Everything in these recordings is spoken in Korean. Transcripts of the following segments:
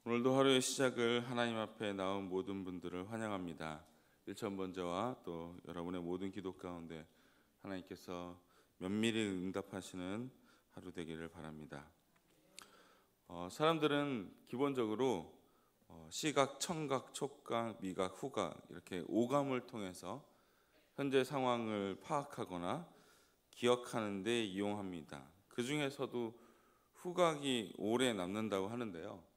오늘도 하루의 시작을 하나님 앞에 나온 모든 분들을 환영합니다. 일천번제와 또 여러분의 모든 기도 가운데 하나님께서 면밀히 응답하시는 하루 되기를 바랍니다. 사람들은 기본적으로 시각, 청각, 촉각, 미각, 후각 이렇게 오감을 통해서 현재 상황을 파악하거나 기억하는 데 이용합니다. 그 중에서도 후각이 오래 남는다고 하는데요.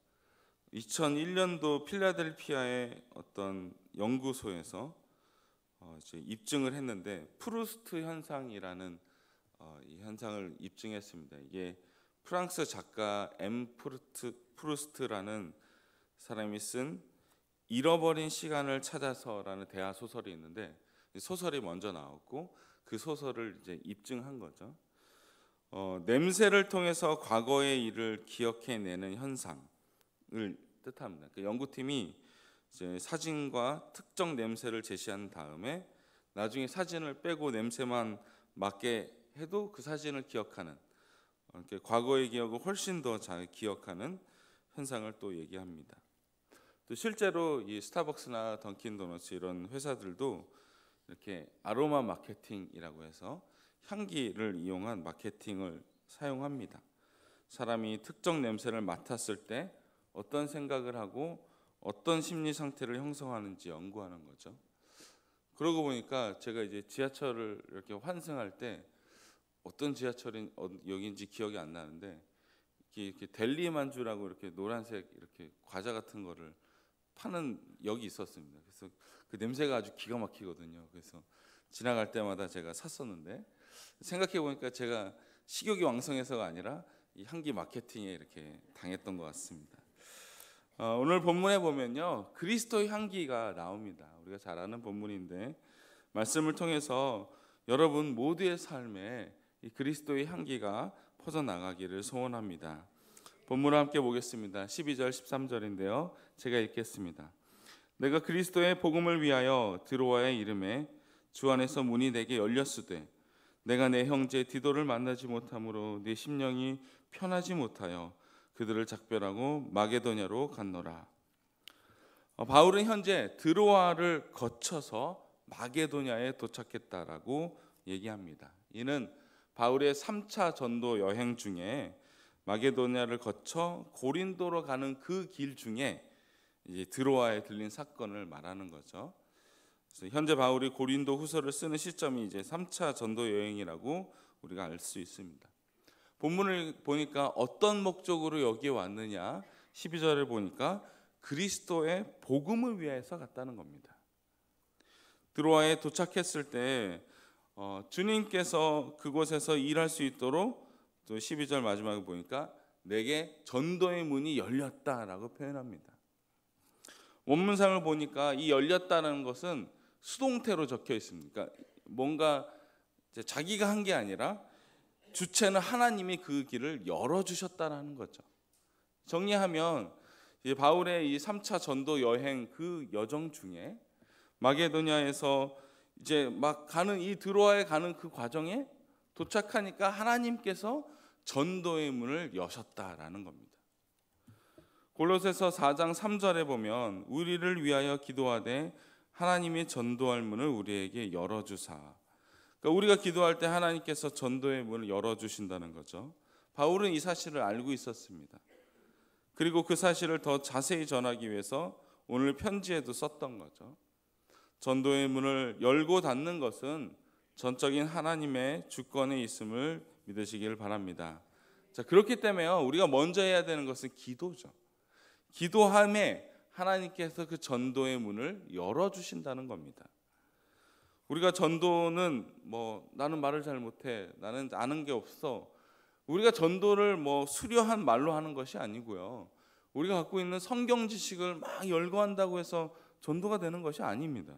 2001년도 필라델피아의 어떤 연구소에서 이제 입증을 했는데 프루스트 현상이라는 이 현상을 입증했습니다. 이게 프랑스 작가 프루스트라는 사람이 쓴 잃어버린 시간을 찾아서라는 대하 소설이 있는데 소설이 먼저 나왔고 그 소설을 이제 입증한 거죠. 냄새를 통해서 과거의 일을 기억해내는 현상을 뜻합니다. 그 연구팀이 이제 사진과 특정 냄새를 제시한 다음에 나중에 사진을 빼고 냄새만 맡게 해도 그 사진을 기억하는, 과거의 기억을 훨씬 더 잘 기억하는 현상을 또 얘기합니다. 또 실제로 이 스타벅스나 던킨도너츠 이런 회사들도 이렇게 아로마 마케팅이라고 해서 향기를 이용한 마케팅을 사용합니다. 사람이 특정 냄새를 맡았을 때 어떤 생각을 하고 어떤 심리 상태를 형성하는지 연구하는 거죠. 그러고 보니까 제가 이제 지하철을 이렇게 환승할 때 어떤 지하철인 여기인지 기억이 안 나는데 이렇게 델리 만주라고 이렇게 노란색 이렇게 과자 같은 거를 파는 역이 있었습니다. 그래서 그 냄새가 아주 기가 막히거든요. 그래서 지나갈 때마다 제가 샀었는데 생각해 보니까 제가 식욕이 왕성해서가 아니라 이 향기 마케팅에 이렇게 당했던 것 같습니다. 오늘 본문에 보면요, 그리스도의 향기가 나옵니다. 우리가 잘 아는 본문인데 말씀을 통해서 여러분 모두의 삶에 이 그리스도의 향기가 퍼져나가기를 소원합니다. 본문을 함께 보겠습니다. 12절 13절인데요 제가 읽겠습니다. 내가 그리스도의 복음을 위하여 드로아의 이름에 주 안에서 문이 내게 열렸으되 내가 내 형제 디도를 만나지 못함으로 내 심령이 편하지 못하여 그들을 작별하고 마게도냐로 갔노라. 바울은 현재 드로아를 거쳐서 마게도냐에 도착했다라고 얘기합니다. 이는 바울의 3차 전도 여행 중에 마게도냐를 거쳐 고린도로 가는 그 길 중에 이제 드로아에 들린 사건을 말하는 거죠. 그래서 현재 바울이 고린도 후서를 쓰는 시점이 이제 3차 전도 여행이라고 우리가 알 수 있습니다. 본문을 보니까 어떤 목적으로 여기에 왔느냐, 12절을 보니까 그리스도의 복음을 위해서 갔다는 겁니다. 드로아에 도착했을 때 주님께서 그곳에서 일할 수 있도록 또 12절 마지막에 보니까 내게 전도의 문이 열렸다라고 표현합니다. 원문상을 보니까 이 열렸다는 것은 수동태로 적혀 있습니다. 그러니까 뭔가 자기가 한 게 아니라 주체는 하나님이 그 길을 열어주셨다는 거죠. 정리하면 바울의 이 3차 전도 여행 그 여정 중에 마게도냐에서 이제 막 가는 이 드로아에 가는 그 과정에 도착하니까 하나님께서 전도의 문을 여셨다라는 겁니다. 골로새서 4장 3절에 보면 우리를 위하여 기도하되 하나님이 전도할 문을 우리에게 열어주사. 그러니까 우리가 기도할 때 하나님께서 전도의 문을 열어주신다는 거죠. 바울은 이 사실을 알고 있었습니다. 그리고 그 사실을 더 자세히 전하기 위해서 오늘 편지에도 썼던 거죠. 전도의 문을 열고 닫는 것은 전적인 하나님의 주권에 있음을 믿으시길 바랍니다. 자, 그렇기 때문에요, 우리가 먼저 해야 되는 것은 기도죠. 기도함에 하나님께서 그 전도의 문을 열어주신다는 겁니다. 우리가 전도는 나는 말을 잘 못해, 나는 아는 게 없어, 우리가 전도를 수려한 말로 하는 것이 아니고요, 우리가 갖고 있는 성경 지식을 막 열거한다고 해서 전도가 되는 것이 아닙니다.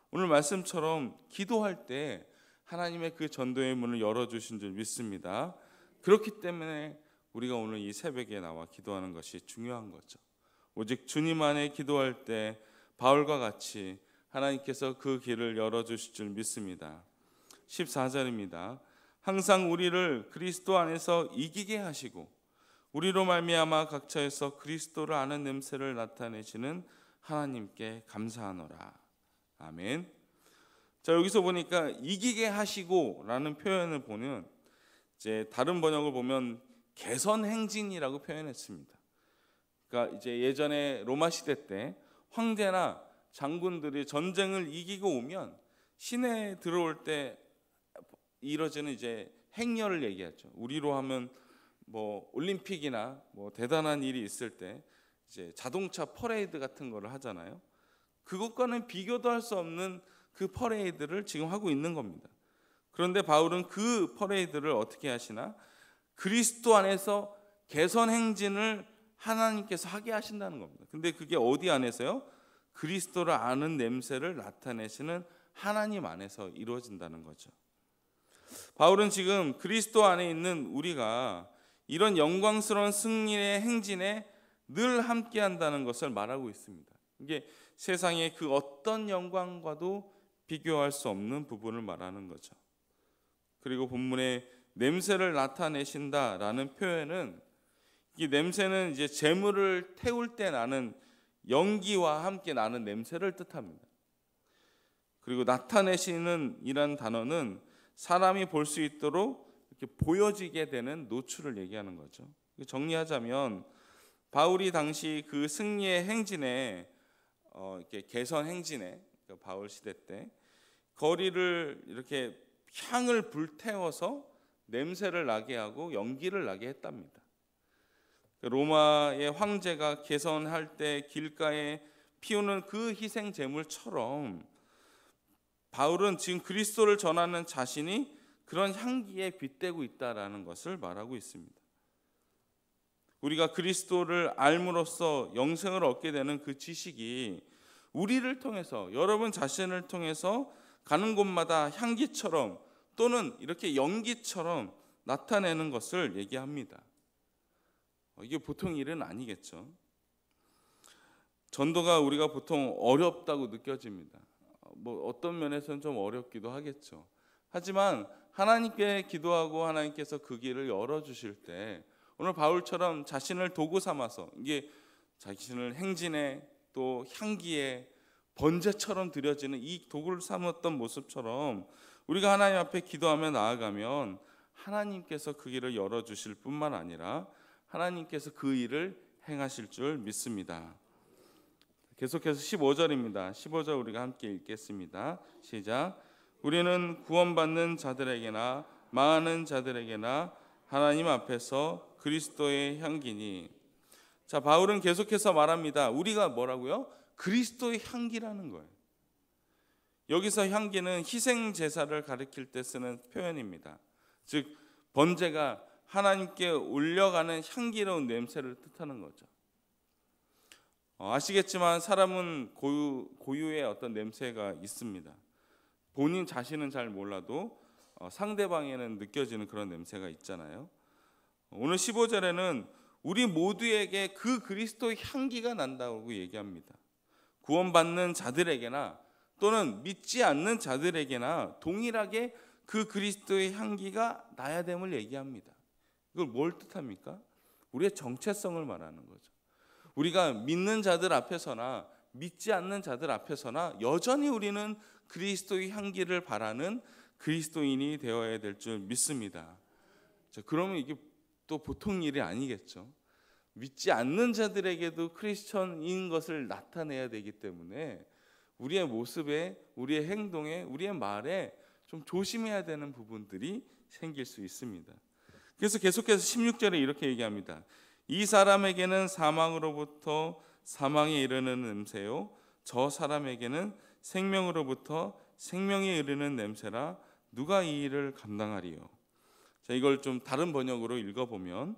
오늘 말씀처럼 기도할 때 하나님의 그 전도의 문을 열어주신 줄 믿습니다. 그렇기 때문에 우리가 오늘 이 새벽에 나와 기도하는 것이 중요한 거죠. 오직 주님 안에 기도할 때 바울과 같이 하나님께서 그 길을 열어주실 줄 믿습니다. 14절입니다. 항상 우리를 그리스도 안에서 이기게 하시고 우리로 말미암아 각처에서 그리스도를 아는 냄새를 나타내시는 하나님께 감사하노라. 아멘. 자, 여기서 보니까 이기게 하시고라는 표현을 보면 이제 다른 번역을 보면 개선 행진이라고 표현했습니다. 그러니까 이제 예전에 로마 시대 때 황제나 장군들이 전쟁을 이기고 오면 시내에 들어올 때 이뤄지는 이제 행렬을 얘기하죠. 우리로 하면 뭐 올림픽이나 뭐 대단한 일이 있을 때 이제 자동차 퍼레이드 같은 거를 하잖아요. 그것과는 비교도 할 수 없는 그 퍼레이드를 지금 하고 있는 겁니다. 그런데 바울은 그 퍼레이드를 어떻게 하시나? 그리스도 안에서 개선 행진을 하나님께서 하게 하신다는 겁니다. 근데 그게 어디 안에서요? 그리스도를 아는 냄새를 나타내시는 하나님 안에서 이루어진다는 거죠. 바울은 지금 그리스도 안에 있는 우리가 이런 영광스러운 승리의 행진에 늘 함께 한다는 것을 말하고 있습니다. 이게 세상의 그 어떤 영광과도 비교할 수 없는 부분을 말하는 거죠. 그리고 본문에 냄새를 나타내신다라는 표현은, 이 냄새는 이제 재물을 태울 때 나는 연기와 함께 나는 냄새를 뜻합니다. 그리고 나타내시는 이란 단어는 사람이 볼 수 있도록 이렇게 보여지게 되는 노출을 얘기하는 거죠. 정리하자면 바울이 당시 그 승리의 행진에 이렇게 개선 행진에, 그러니까 바울 시대 때 거리를 이렇게 향을 불태워서 냄새를 나게 하고 연기를 나게 했답니다. 로마의 황제가 개선할 때 길가에 피우는 그 희생 제물처럼 바울은 지금 그리스도를 전하는 자신이 그런 향기에 빗대고 있다라는 것을 말하고 있습니다. 우리가 그리스도를 알므로써 영생을 얻게 되는 그 지식이 우리를 통해서, 여러분 자신을 통해서 가는 곳마다 향기처럼 또는 이렇게 연기처럼 나타내는 것을 얘기합니다. 이게 보통 일은 아니겠죠. 전도가 우리가 보통 어렵다고 느껴집니다. 뭐 어떤 면에서는 좀 어렵기도 하겠죠. 하지만 하나님께 기도하고 하나님께서 그 길을 열어주실 때, 오늘 바울처럼 자신을 도구 삼아서, 이게 자신을 행진에 또 향기에 번제처럼 드려지는 이 도구를 삼았던 모습처럼 우리가 하나님 앞에 기도하며 나아가면 하나님께서 그 길을 열어주실 뿐만 아니라 하나님께서 그 일을 행하실 줄 믿습니다. 계속해서 15절입니다. 15절 우리가 함께 읽겠습니다. 시작. 우리는 구원받는 자들에게나 망하는 자들에게나 하나님 앞에서 그리스도의 향기니. 자, 바울은 계속해서 말합니다. 우리가 뭐라고요? 그리스도의 향기라는 거예요. 여기서 향기는 희생 제사를 가리킬 때 쓰는 표현입니다. 즉 번제가 하나님께 올려가는 향기로운 냄새를 뜻하는 거죠. 아시겠지만 사람은 고유의 어떤 냄새가 있습니다. 본인 자신은 잘 몰라도 상대방에는 느껴지는 그런 냄새가 있잖아요. 오늘 15절에는 우리 모두에게 그 그리스도의 향기가 난다고 얘기합니다. 구원받는 자들에게나 또는 믿지 않는 자들에게나 동일하게 그 그리스도의 향기가 나야 됨을 얘기합니다. 이걸 뭘 뜻합니까? 우리의 정체성을 말하는 거죠. 우리가 믿는 자들 앞에서나 믿지 않는 자들 앞에서나 여전히 우리는 그리스도의 향기를 바라는 그리스도인이 되어야 될 줄 믿습니다. 자, 그러면 이게 또 보통 일이 아니겠죠. 믿지 않는 자들에게도 크리스천인 것을 나타내야 되기 때문에 우리의 모습에, 우리의 행동에, 우리의 말에 좀 조심해야 되는 부분들이 생길 수 있습니다. 그래서 계속해서 16절에 이렇게 얘기합니다. 이 사람에게는 사망으로부터 사망에 이르는 냄새요, 저 사람에게는 생명으로부터 생명에 이르는 냄새라 누가 이 일을 감당하리요. 자, 이걸 좀 다른 번역으로 읽어보면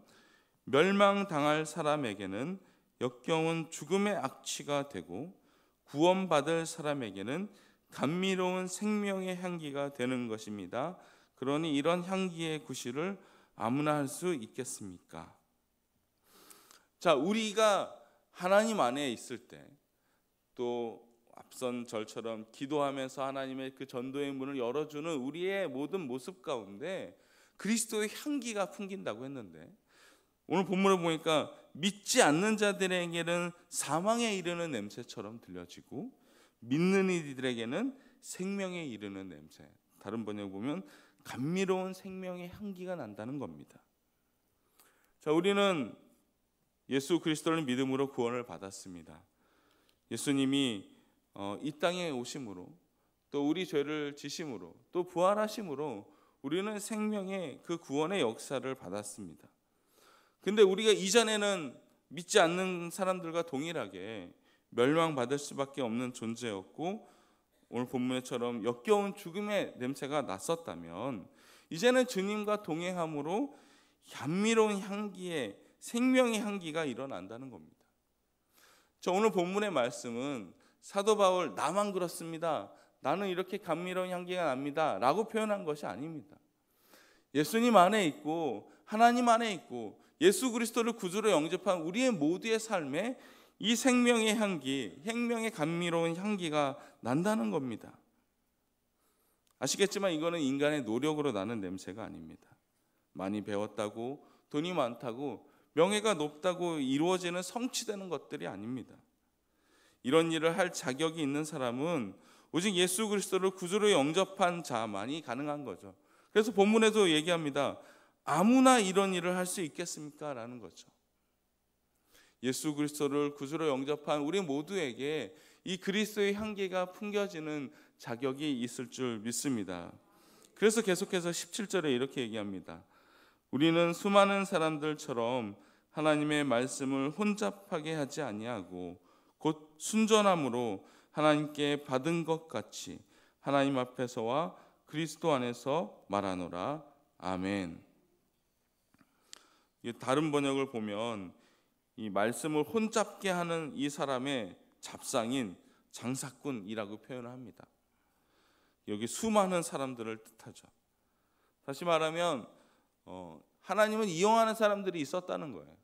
멸망당할 사람에게는 역겨운 죽음의 악취가 되고 구원받을 사람에게는 감미로운 생명의 향기가 되는 것입니다. 그러니 이런 향기의 구실을 아무나 할 수 있겠습니까? 자, 우리가 하나님 안에 있을 때, 또 앞선 절처럼 기도하면서 하나님의 그 전도의 문을 열어주는 우리의 모든 모습 가운데 그리스도의 향기가 풍긴다고 했는데, 오늘 본문을 보니까 믿지 않는 자들에게는 사망에 이르는 냄새처럼 들려지고 믿는 이들에게는 생명에 이르는 냄새. 다른 번역 보면 감미로운 생명의 향기가 난다는 겁니다. 자, 우리는 예수 그리스도를 믿음으로 구원을 받았습니다. 예수님이 이 땅에 오심으로 또 우리 죄를 지심으로 또 부활하심으로 우리는 생명의 그 구원의 역사를 받았습니다. 근데 우리가 이전에는 믿지 않는 사람들과 동일하게 멸망받을 수밖에 없는 존재였고 오늘 본문처럼 역겨운 죽음의 냄새가 났었다면 이제는 주님과 동행함으로 감미로운 향기의 생명의 향기가 일어난다는 겁니다. 오늘 본문의 말씀은 사도 바울 나만 그렇습니다. 나는 이렇게 감미로운 향기가 납니다. 라고 표현한 것이 아닙니다. 예수님 안에 있고 하나님 안에 있고 예수 그리스도를 구주로 영접한 우리의 모두의 삶에 이 생명의 향기, 생명의 감미로운 향기가 난다는 겁니다. 아시겠지만 이거는 인간의 노력으로 나는 냄새가 아닙니다. 많이 배웠다고, 돈이 많다고, 명예가 높다고 이루어지는 성취되는 것들이 아닙니다. 이런 일을 할 자격이 있는 사람은 오직 예수 그리스도를 구주로 영접한 자만이 가능한 거죠. 그래서 본문에도 얘기합니다. 아무나 이런 일을 할 수 있겠습니까? 라는 거죠. 예수 그리스도를 구주로 영접한 우리 모두에게 이 그리스도의 향기가 풍겨지는 자격이 있을 줄 믿습니다. 그래서 계속해서 17절에 이렇게 얘기합니다. 우리는 수많은 사람들처럼 하나님의 말씀을 혼잡하게 하지 아니하고 곧 순전함으로 하나님께 받은 것 같이 하나님 앞에서와 그리스도 안에서 말하노라. 아멘. 다른 번역을 보면 이 말씀을 혼잡게 하는 이 사람의 잡상인 장사꾼이라고 표현을 합니다. 여기 수많은 사람들을 뜻하죠. 다시 말하면 하나님은 이용하는 사람들이 있었다는 거예요.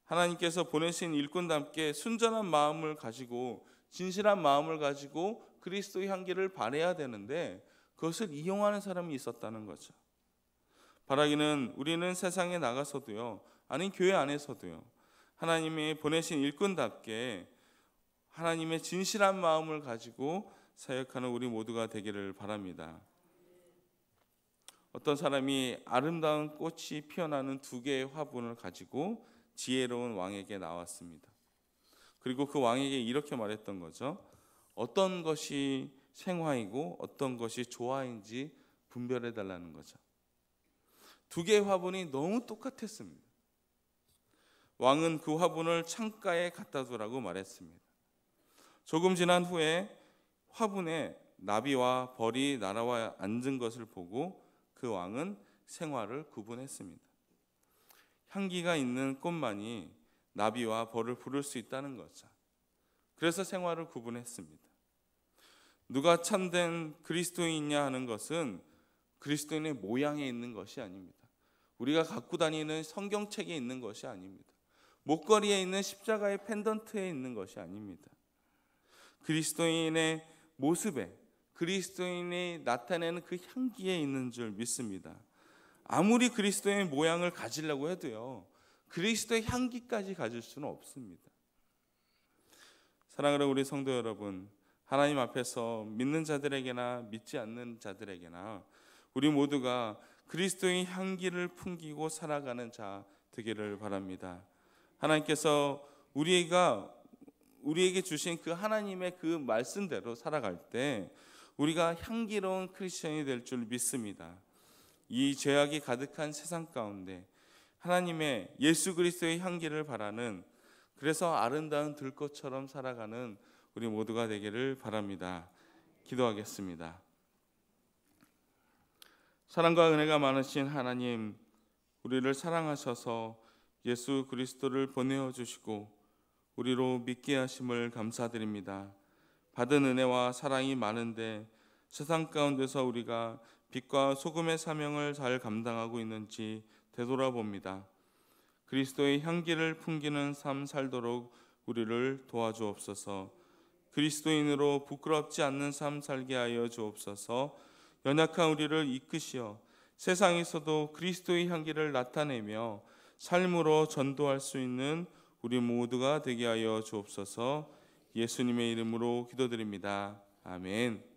하나님께서 보내신 일꾼답게 순전한 마음을 가지고 진실한 마음을 가지고 그리스도의 향기를 발해야 되는데 그것을 이용하는 사람이 있었다는 거죠. 바라기는 우리는 세상에 나가서도요, 아니 교회 안에서도요, 하나님이 보내신 일꾼답게 하나님의 진실한 마음을 가지고 사역하는 우리 모두가 되기를 바랍니다. 어떤 사람이 아름다운 꽃이 피어나는 2개의 화분을 가지고 지혜로운 왕에게 나왔습니다. 그리고 그 왕에게 이렇게 말했던 거죠. 어떤 것이 생화이고 어떤 것이 조화인지 분별해 달라는 거죠. 2개의 화분이 너무 똑같았습니다. 왕은 그 화분을 창가에 갖다 두라고 말했습니다. 조금 지난 후에 화분에 나비와 벌이 날아와 앉은 것을 보고 그 왕은 생화를 구분했습니다. 향기가 있는 꽃만이 나비와 벌을 부를 수 있다는 거죠. 그래서 생화를 구분했습니다. 누가 참된 그리스도인이냐 하는 것은 그리스도인의 모양에 있는 것이 아닙니다. 우리가 갖고 다니는 성경책에 있는 것이 아닙니다. 목걸이에 있는 십자가의 펜던트에 있는 것이 아닙니다. 그리스도인의 모습에, 그리스도인이 나타내는 그 향기에 있는 줄 믿습니다. 아무리 그리스도의 모양을 가지려고 해도요, 그리스도의 향기까지 가질 수는 없습니다. 사랑하는 우리 성도 여러분, 하나님 앞에서 믿는 자들에게나 믿지 않는 자들에게나 우리 모두가 그리스도의 향기를 풍기고 살아가는 자 되기를 바랍니다. 하나님께서 우리에게 주신 그 하나님의 그 말씀대로 살아갈 때 우리가 향기로운 크리스천이 될 줄 믿습니다. 이 죄악이 가득한 세상 가운데 하나님의 예수 그리스도의 향기를 바라는, 그래서 아름다운 들꽃처럼 살아가는 우리 모두가 되기를 바랍니다. 기도하겠습니다. 사랑과 은혜가 많으신 하나님, 우리를 사랑하셔서 예수 그리스도를 보내어 주시고 우리로 믿게 하심을 감사드립니다. 받은 은혜와 사랑이 많은데 세상 가운데서 우리가 빛과 소금의 사명을 잘 감당하고 있는지 되돌아봅니다. 그리스도의 향기를 풍기는 삶 살도록 우리를 도와주옵소서. 그리스도인으로 부끄럽지 않는 삶 살게 하여 주옵소서. 연약한 우리를 이끄시어 세상에서도 그리스도의 향기를 나타내며 삶으로 전도할 수 있는 우리 모두가 되게 하여 주옵소서. 예수님의 이름으로 기도드립니다. 아멘.